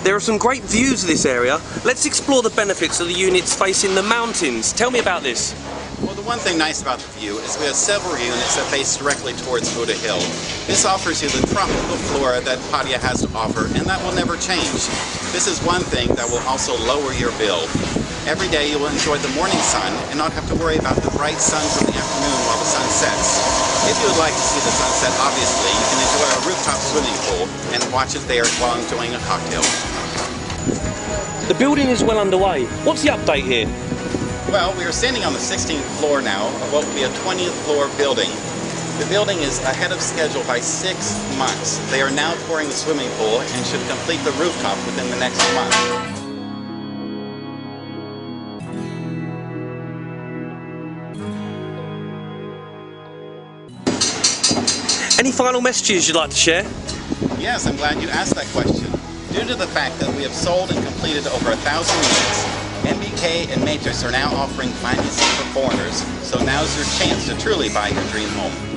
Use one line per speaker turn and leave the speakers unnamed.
There are some great views of this area. Let's explore the benefits of the units facing the mountains. Tell me about this.
Well, the one thing nice about the view is we have several units that face directly towards Buddha Hill. This offers you the tropical flora that Pattaya has to offer, and that will never change. This is one thing that will also lower your bill. Every day you will enjoy the morning sun and not have to worry about the bright sun from the afternoon while the sun sets. If you would like to see the sunset, obviously, you can enjoy a rooftop swimming pool and watch it there while enjoying a cocktail.
The building is well underway. What's the update here?
Well, we are standing on the 16th floor now of what will be a 20th floor building. The building is ahead of schedule by 6 months. They are now pouring the swimming pool and should complete the rooftop within the next month.
Any final messages you'd like to share?
Yes, I'm glad you asked that question. Due to the fact that we have sold and completed over 1,000 units, MBK and Matrix are now offering financing for foreigners, so now's your chance to truly buy your dream home.